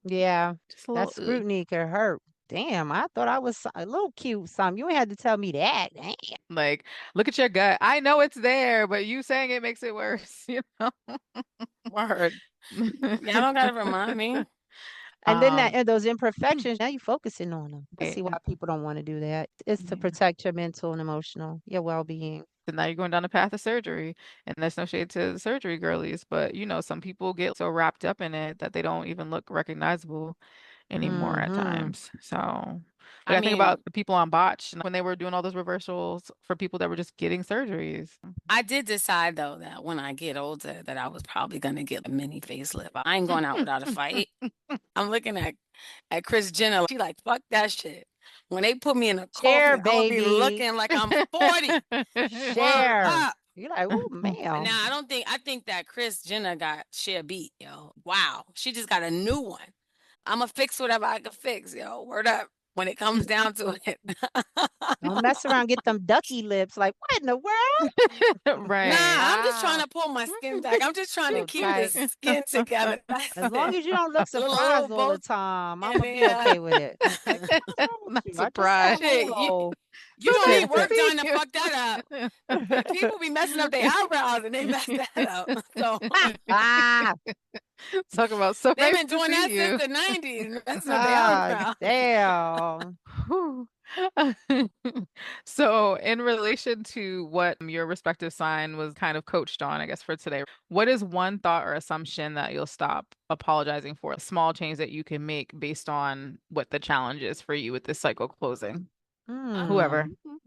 A: Yeah.
C: just a
A: That
C: little, ooh.
A: scrutiny could hurt. Damn, I thought I was a little cute something. You ain't had to tell me that. Damn.
C: Like, look at your gut. I know it's there, but you saying it makes it worse, you know?
D: Word. Yeah, I don't gotta remind me.
A: And then
C: Um,
A: those imperfections, now you focusing on them. I see
C: right.
A: why people don't want to do that. It's to
C: Yeah.
A: protect your mental and emotional, your well-being.
C: So now you're going down the path of surgery, and there's no shade to the surgery girlies, but some people get so wrapped up in it that they don't even look recognizable anymore at
A: Mm-hmm.
C: times. So,
D: I
C: like I think
D: mean,
C: about the people on Botch when they were doing all those reversals for people that were just getting surgeries.
D: I did decide though that when I get older that I was probably gonna get a mini facelift. I ain't going out without a fight. I'm looking at Chris Jenner. She like, fuck that shit. When they put me in a
A: Share,
D: coffin, I'm gonna be
A: baby.
D: looking like I'm 40. Word
A: Share.
D: up.
A: You're like, oh,
D: Now
A: ma'am.
D: I think that Chris Jenner got share beat, yo. Wow. She just got a new one. I'ma fix whatever I can fix, yo. Word up. When it comes down to it.
A: Don't mess around, get them ducky lips. Like, what in the world?
D: Nah,
C: Right.
D: I'm just trying
A: Wow.
D: to pull my skin back. I'm just trying to
A: So
D: keep
A: tight.
D: this skin together. That's
A: As long
D: it.
A: as you don't look
D: Little
A: surprised
D: old
A: all the
D: both
A: time, I'm
D: in
A: gonna be
D: there.
A: okay with it. Like, what's wrong with
C: Not
A: you? I just said
C: surprised.
D: Shit,
A: hello.
D: you
C: So
D: don't
C: nice
D: need
C: to
D: work
C: see
D: done to
C: you.
D: fuck that up. People be messing up their eyebrows and they mess that up. So
A: Ah,
C: Talk about so
D: they've
C: nice
D: been
C: to
D: doing that
C: see
D: since
C: you.
D: the 90s, messing up their
A: ah,
D: eyebrows.
A: damn.
C: Whew. So, in relation to what your respective sign was kind of coached on, I guess, for today, what is one thought or assumption that you'll stop apologizing for? A small change that you can make based on what the challenge is for you with this cycle closing?
A: Hmm.
C: Whoever.
D: Um,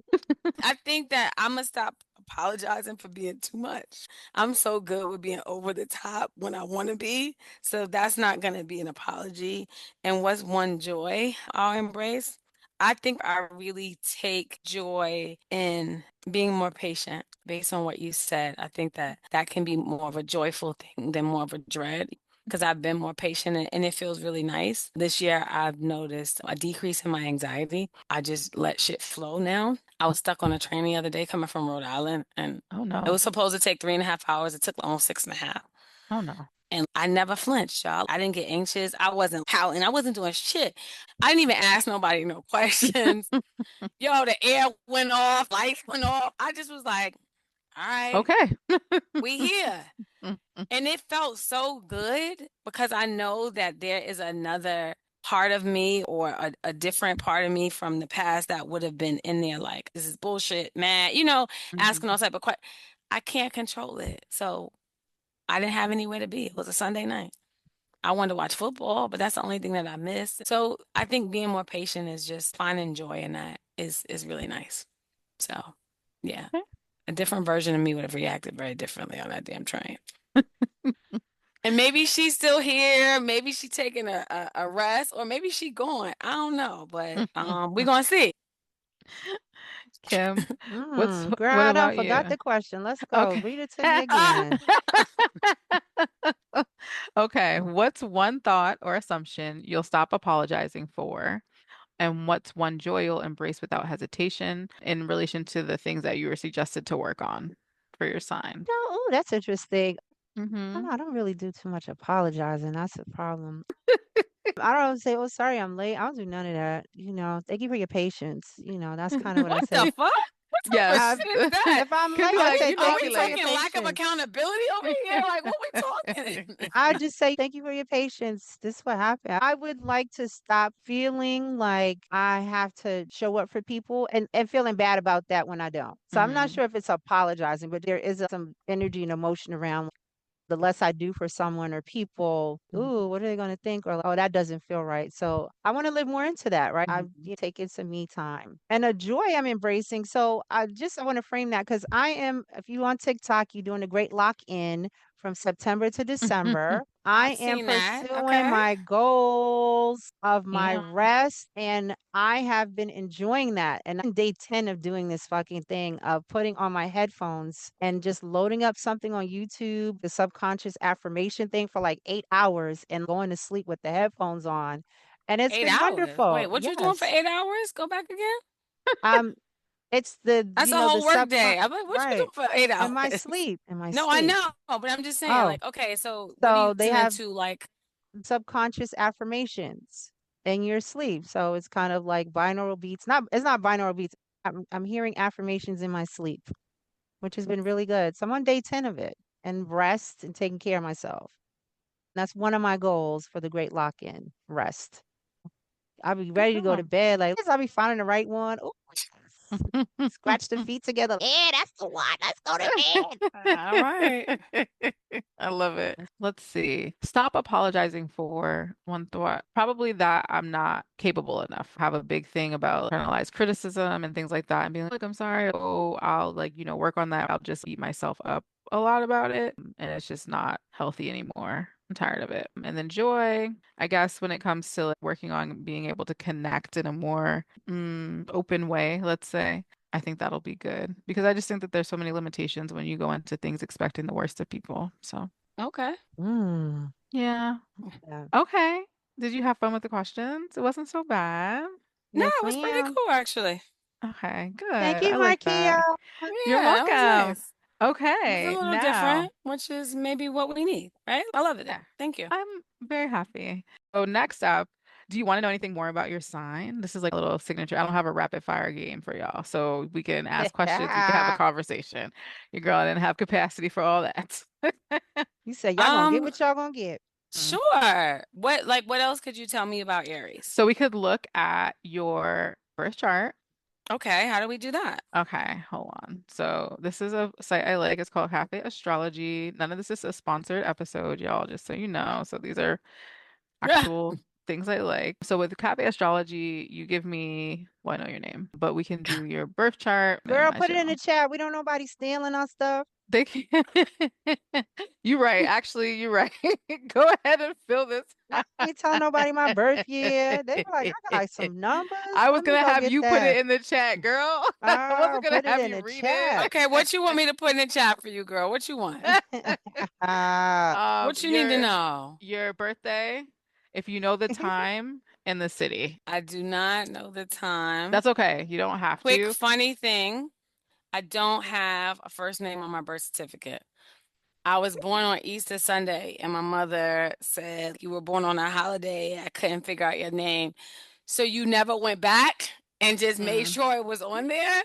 D: I think that I'm gonna stop apologizing for being too much. I'm so good with being over the top when I want to be. So that's not gonna be an apology. And what's one joy I'll embrace? I think I really take joy in being more patient based on what you said. I think that that can be more of a joyful thing than more of a dread because I've been more patient and it feels really nice. This year, I've noticed a decrease in my anxiety. I just let shit flow now. I was stuck on a train the other day coming from Rhode Island, and
C: Oh
D: it
C: no.
D: was supposed to take 3.5 hours. It took almost 6.5.
C: Oh no.
D: And I never flinched, y'all. I didn't get anxious. I wasn't pouting. I wasn't doing shit. I didn't even ask nobody no questions. Yo, the air went off, lights went off. I just was like, all right,
C: Okay.
D: we here. And it felt so good because I know that there is another part of me or a different part of me from the past that would have been in there like, this is bullshit, man, asking
C: Mhm.
D: all type of questions. I can't control it. So I didn't have anywhere to be. It was a Sunday night. I wanted to watch football, but that's the only thing that I missed. So I think being more patient is just finding joy in that is really nice. So yeah,
C: Okay.
D: a different version of me would have reacted very differently on that damn train. And maybe she's still here. Maybe she's taking a rest, or maybe she going. I don't know, but we're gonna see.
C: Kim,
A: Girl,
C: what
A: I done
C: about
A: forgot
C: you?
A: the question. Let's go.
C: Okay.
A: Read it to me again.
C: Okay, what's one thought or assumption you'll stop apologizing for? And what's one joy you'll embrace without hesitation in relation to the things that you were suggested to work on for your sign?
A: Oh, that's interesting. I
C: Mm-hmm.
A: don't know, I don't really do too much apologizing. That's the problem. I don't say, "Oh, sorry, I'm late." I don't do none of that. Thank you for your patience. That's kind of what I
D: What the
A: say.
D: fuck? What type of
C: Yes.
A: Uh,
D: shit is that?
A: if I'm
C: Could be
A: late, I
C: like,
A: say,
D: Are
A: "Thank
D: we
A: you for your
D: talking lack of
A: patience."
D: accountability over here? Like, what we talking?
A: I just say, "Thank you for your patience. This is what happened." I would like to stop feeling like I have to show up for people and feeling bad about that when I don't. So I'm not
C: hmm
A: sure if it's apologizing, but there is some energy and emotion around the less I do for someone or people, ooh, what are they going to think? Or, oh, that doesn't feel right. So I want to live more into that, right? I've taken some me time and a joy I'm embracing. So I want to frame that because I am, if you on TikTok, you're doing a great lock in from September to December. I
D: I've
A: am
D: seen that.
A: pursuing
D: Okay.
A: my goals of my
C: Yeah.
A: rest, and I have been enjoying that. And I'm day 10 of doing this fucking thing of putting on my headphones and just loading up something on YouTube, the subconscious affirmation thing for like 8 hours and going to sleep with the headphones on. And it's
D: Eight
A: been
D: hours.
A: wonderful.
D: Wait, what you doing for
A: Yes.
D: 8 hours? Go back again?
A: Um, it's
D: That's a
A: the
D: whole work
A: subcon
D: day. I'm like, what you
A: right.
D: doing for eight
A: In my
D: hours?
A: sleep. In my
D: No, I
A: sleep.
D: know, but I'm just saying,
A: Oh,
D: like, okay, so what are you
A: so they
D: listening
A: have
D: to? Like,
A: subconscious affirmations in your sleep. So it's kind of like binaural beats. Not it's not binaural beats. I'm hearing affirmations in my sleep, which has been really good. So I'm on day 10 of it and rest and taking care of myself. That's one of my goals for the great lock-in, rest. I'll be
C: Good
A: ready to go to
C: job.
A: bed. Like, I'll be finding the right one. Oh, scratch the feet together. Yeah, that's the one. Let's go to bed.
D: all right.
C: I love it. Let's see. Stop apologizing for one thought. Probably that I'm not capable enough. Have a big thing about internalized criticism and things like that and being like, I'm sorry. Oh, I'll like, work on that. I'll just beat myself up a lot about it. And it's just not healthy anymore. I'm tired of it. And then joy, I guess, when it comes to like, working on being able to connect in a more open way, let's say. I think that'll be good because I just think that there's so many limitations when you go into things expecting the worst of people. So,
D: Okay.
A: Mm,
C: yeah.
A: yeah.
C: Okay. Did you have fun with the questions? It wasn't so bad.
D: No,
A: Yes,
D: it was pretty
A: ma'am.
D: cool, actually.
C: Okay,
A: Thank
C: good.
A: you,
C: I like
A: Marquia.
C: that. You're
D: Yeah, that was
C: welcome.
D: nice. It was a
C: Okay,
D: little
C: now,
D: different, which is maybe what we need, right? I love it.
C: yeah,
D: Thank you.
C: I'm very happy. So next up, do you want to know anything more about your sign? This is like a little signature. I don't have a rapid fire game for y'all, so we can ask questions, we can have a conversation. Your girl didn't have capacity for all that.
A: You said y'all gonna get
D: Um,
A: what y'all gonna get.
C: Mm.
D: sure. What else could you tell me about Aries?
C: So we could look at your birth chart.
D: Okay, how do we do that?
C: Okay, hold on. So this is a site I like. It's called Cafe Astrology. None of this is a sponsored episode, y'all, just so you know. So these are actual things I like. So with Cafe Astrology, you give me, well, I know your name, but we can do your birth chart,
A: Girl,
C: minimize
A: put
C: your
A: it in the chat. We don't nobody stealing our stuff.
C: They can You're right. Actually, you're right. Go ahead and fill this
A: I ain't tell nobody my birth year. They were like, I got like some numbers.
C: I was
A: Let me
C: gonna
A: go
C: have
A: get
C: you put it
A: that.
C: in the chat, girl. I wasn't
A: Oh,
C: gonna
A: put it
C: have
A: in
C: you
A: the
C: read it.
A: chat.
D: Okay, what you want me to put in the chat for you, girl? What you want? What you need to
C: Your
D: know?
C: birthday, if you know the time and the city.
D: I do not know the time.
C: That's okay. You don't have
D: Quick
C: to.
D: funny thing, I don't have a first name on my birth certificate. I was born on Easter Sunday, and my mother said, you were born on a holiday. I couldn't figure out your name. So you never went back and just made
C: Mm.
D: sure it was on there?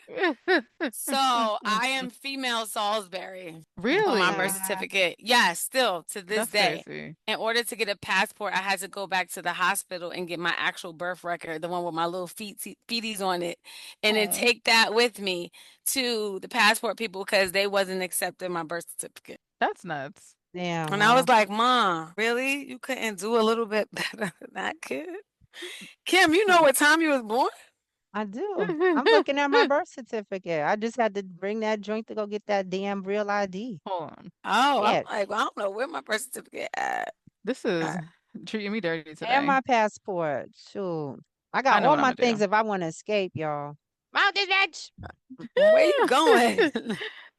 D: So I am female Salisbury on my birth
C: Really?
D: certificate. Yes, still to this
C: That's
D: day.
C: crazy.
D: In order to get a passport, I had to go back to the hospital and get my actual birth record, the one with my little feeties on it, and then
C: Oh,
D: take that with me to the passport people because they wasn't accepting my birth certificate.
C: that's nuts.
A: Damn,
D: And I
A: huh?
D: was like, Mom, really? You couldn't do a little bit better than that, kid? Kim, you know what time you was born?
A: I do. I'm looking at my birth certificate. I just had to bring that joint to go get that damn real ID.
C: Hold on.
D: Oh, I'm
A: Shit.
D: like, well, I don't know where my birth certificate at.
C: This is treating me dirty
A: And
C: today.
A: my passport. Shoot. I
C: I
A: got
C: know
A: all
C: what I'm
A: my
C: gonna
A: things if I want to escape, y'all. Mount this bitch.
D: Where you going?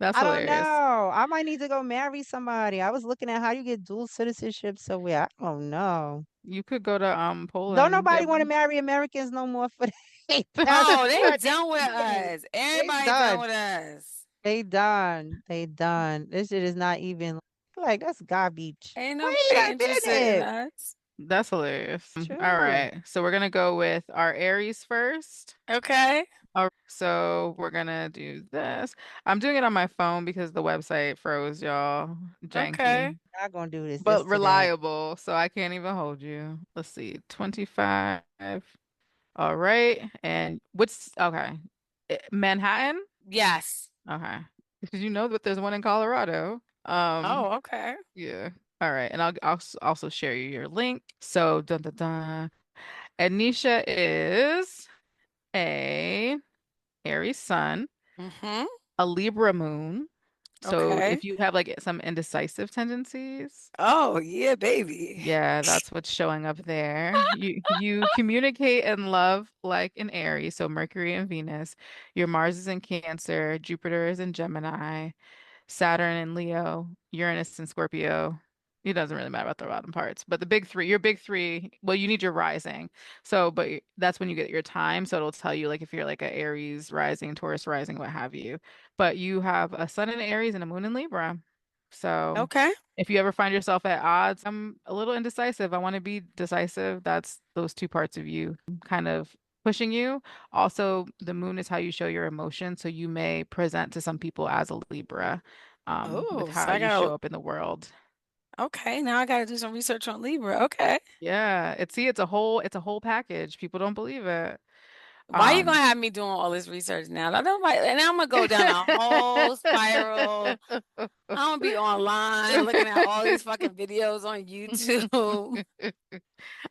C: That's
A: I don't
C: hilarious.
A: know. I might need to go marry somebody. I was looking at how you get dual citizenship somewhere. I don't know.
C: You could go to
A: Don't
C: Poland.
A: nobody want to marry Americans no more for their
D: Oh, they
A: passport.
D: done with
A: They
D: us.
A: they
D: Everybody done
A: done.
D: with us.
A: They done. They done. This shit is not even like that's garbage.
D: Ain't
A: Wait
D: nobody
A: a
D: interested in
A: minute.
D: us.
C: That's hilarious. All
A: True.
C: right. So we're gonna go with our Aries first.
D: Okay.
C: All right. So we're gonna do this. I'm doing it on my phone because the website froze, y'all.
D: Okay.
C: Janky,
A: Not gonna do this
C: but
A: today.
C: reliable. So I can't even hold you. Let's see. 25. All right. And what's okay? Manhattan?
D: Yes.
C: Okay. Because you know that there's one in Colorado. Um,
D: Oh, okay.
C: yeah. All right, and I'll also share you your link. So, dun, dun, dun. Ednesha is a Aries sun,
D: Mm-hmm.
C: a Libra moon. So
D: Okay.
C: if you have like some indecisive tendencies,
D: Oh, yeah, baby.
C: yeah, that's what's showing up there. You communicate and love like an Aries, so Mercury and Venus. Your Mars is in Cancer, Jupiter is in Gemini, Saturn in Leo, Uranus in Scorpio. It doesn't really matter about the bottom parts, but the big three, your big three, well, you need your rising. So, but that's when you get your time. So it'll tell you like if you're like a Aries rising, Taurus rising, what have you. But you have a sun in Aries and a moon in Libra. So
D: Okay.
C: if you ever find yourself at odds, I'm a little indecisive. I want to be decisive. That's those two parts of you kind of pushing you. Also, the moon is how you show your emotion. So you may present to some people as a Libra, with
D: Oh, so
C: how
D: I
C: you
D: gotta,
C: show up in the world.
D: okay, now I gotta do some research on Libra. Okay.
C: Yeah, it's a whole package. People don't believe it.
D: Why you gonna
C: Um,
D: have me doing all this research now? I don't like, and I'm gonna go down a whole spiral. I'm gonna be online looking at all these fucking videos on YouTube.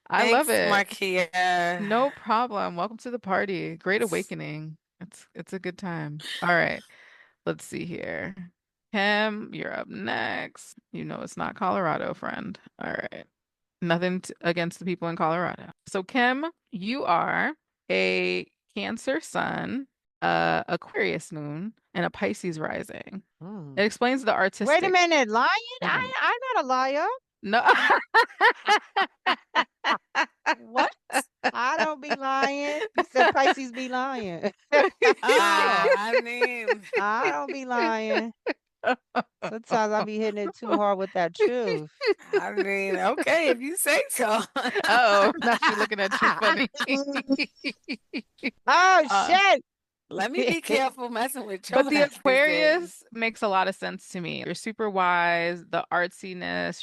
C: I love
D: Thanks,
C: it.
D: Marquia.
C: No problem. Welcome to the party. Great awakening. It's a good time. All right. Let's see here. Kim, you're up next. You know it's not Colorado, friend. All right. Nothing against the people in Colorado. So, Kim, you are a Cancer sun, Aquarius moon, and a Pisces rising.
A: Hmm.
C: It explains the
A: Wait a
C: artistic.
A: minute, lion?
C: Mhm.
A: I'm not a liar.
C: No.
D: What?
A: I don't be lying. You said Pisces be lying.
D: Oh, I mean,
A: I don't be lying. Sometimes I be hitting it too hard with that truth.
D: okay, if you say so.
C: Oh, now she looking at you funny.
A: Oh
C: Uh,
A: shit.
D: Let me be careful messing with your
C: But the
D: mess these days.
C: Aquarius makes a lot of sense to me. You're super wise, the artsiness,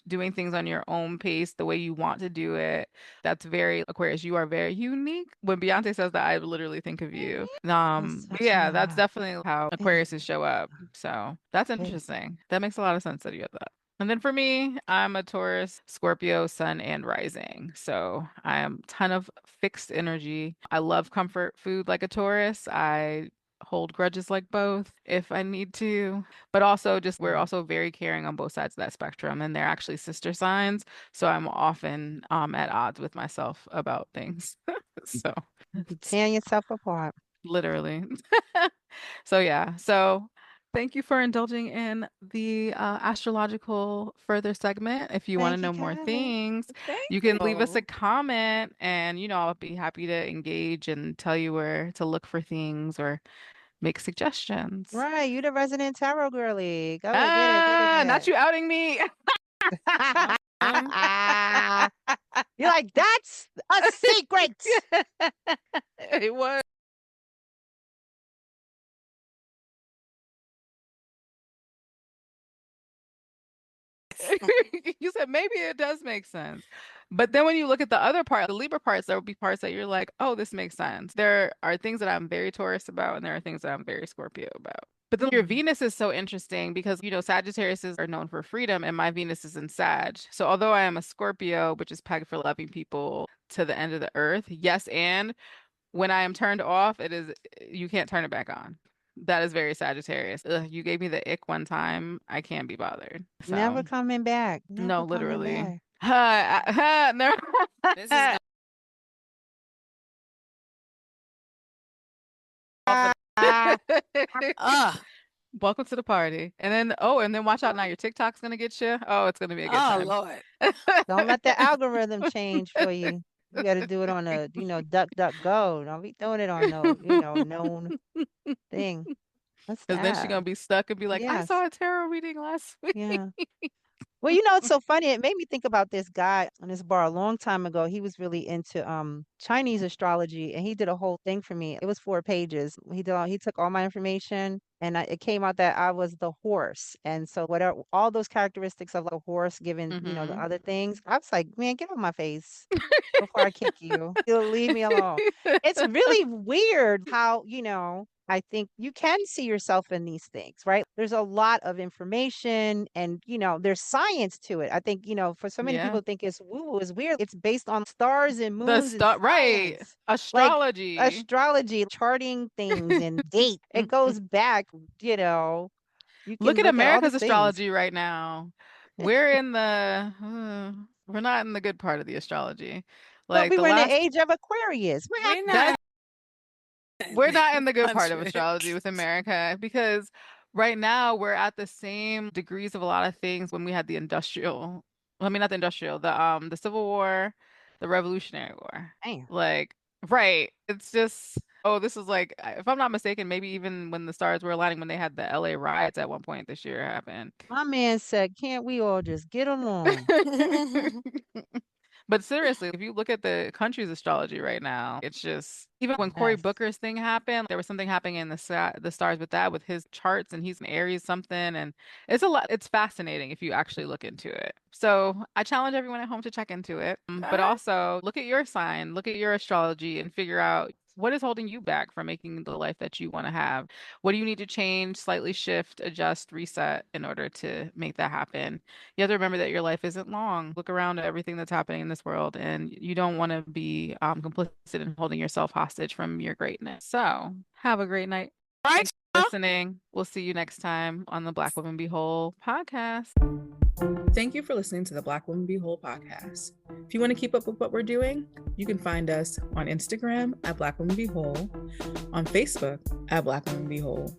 C: doing things on your own pace, the way you want to do it. That's very Aquarius. You are very unique. When Beyonce says that, I literally think of you.
A: That's
C: But
A: such
C: yeah, that's
A: a
C: definitely how Aquariuses show up. So that's interesting. That makes a lot of sense that you have that. And then for me, I'm a Taurus, Scorpio, Sun, and Rising. So I am ton of fixed energy. I love comfort food like a Taurus. I hold grudges like both if I need to. But also just we're also very caring on both sides of that spectrum. And they're actually sister signs. So I'm often at odds with myself about things. So
A: you be tearing yourself apart.
C: literally. So yeah. So thank you for indulging in the astrological further segment. If you want to
A: Thank you,
C: know more
A: guys.
C: things,
D: Thank
C: you can leave us a
D: you.
C: comment and I'll be happy to engage and tell you where to look for things or make suggestions.
A: Right, you the resident tarot girly. Go ahead, get it, get
C: Not
A: it.
C: you outing me.
D: Um,
A: You're like, that's a secret.
C: It was. You said maybe it does make sense. But then when you look at the other part, the Libra parts, there will be parts that you're like, oh, this makes sense. There are things that I'm very Taurus about, and there are things that I'm very Scorpio about. But then your Venus is so interesting because, Sagittariuses are known for freedom, and my Venus is in Sag. So although I am a Scorpio, which is pegged for loving people to the end of the earth, yes, and when I am turned off, you can't turn it back on. That is very Sagittarius. Ugh, you gave me the ick one time. I can't be bothered.
A: Never
C: So.
A: coming back.
C: No,
A: Never coming
C: literally.
A: back.
C: No.
D: this is off.
A: Ah,
D: Ugh.
C: Welcome to the party. And then watch out now. Your TikTok's gonna get you. Oh, it's gonna be a good
D: Oh,
C: time.
D: Lord.
A: don't let the algorithm change for you. You got to do it on a, duck, duck, go. Don't be doing it on no, known thing. What's
C: Because then she's
A: that?
C: gonna be stuck and be like, I
A: Yes.
C: saw a tarot reading last week.
A: Yeah. Well, it's so funny. It made me think about this guy on this bar a long time ago. He was really into Chinese astrology, and he did a whole thing for me. It was 4 pages. He took all my information, and it came out that I was the horse. And so whatever all those characteristics of like a horse, given the
C: Hmm.
A: other things, I was like, man, get on my face before I kick you. You'll leave me alone. It's really weird how I think you can see yourself in these things, right? There's a lot of information and, there's science to it. I think, for so many
C: Yeah.
A: people think it's woo-woo, it's weird. It's based on stars and
C: The
A: moons and
C: stuff, right.
A: science. Like
C: Astrology.
A: astrology, charting things and date. It goes back, you
C: Look
A: can
C: at
A: look at all
C: America's
A: these things.
C: astrology right now. We're in the, we're not in the good part of the astrology.
A: But
C: Like
A: we
C: the
A: were in the
C: last,
A: age of Aquarius. What happened?
D: We're
C: that
D: not
C: we're not in the good part of astrology
D: contradicts.
C: with America because right now we're at the same degrees of a lot of things when we had the industrial, I mean not the industrial, the Civil War, the Revolutionary War.
A: Damn.
C: Like, right. It's just, oh, this is like, if I'm not mistaken, maybe even when the stars were aligning when they had the LA riots at one point this year happened.
A: My man said, can't we all just get along?
C: But seriously, if you look at the country's astrology right now, it's just even when Cory
A: Yes.
C: Booker's thing happened, there was something happening in the stars with that, with his charts, and he's an Aries something, and it's a lot. It's fascinating if you actually look into it. So I challenge everyone at home to check into it, but
D: Okay.
C: also look at your sign, look at your astrology, and figure out what is holding you back from making the life that you want to have. What do you need to change, slightly shift, adjust, reset in order to make that happen? You have to remember that your life isn't long. Look around at everything that's happening in this world, and you don't want to be complicit in holding yourself hostage from your greatness. So, have a great night.
D: Right.
C: Thanks for listening. We'll see you next time on the Black Women Be Whole podcast.
E: Thank you for listening to the Black Women Be Whole podcast. If you want to keep up with what we're doing, you can find us on Instagram at Black Women Be Whole, on Facebook at Black Women Be Whole.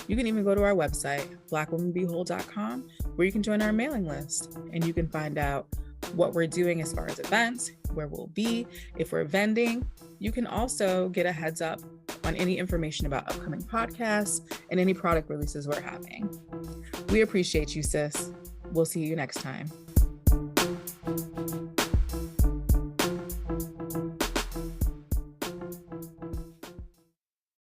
E: You can even go to our website, blackwomenbewhole.com, where you can join our mailing list and you can find out what we're doing as far as events, where we'll be, if we're vending. You can also get a heads up on any information about upcoming podcasts and any product releases we're having. We appreciate you, sis. We'll see you next time.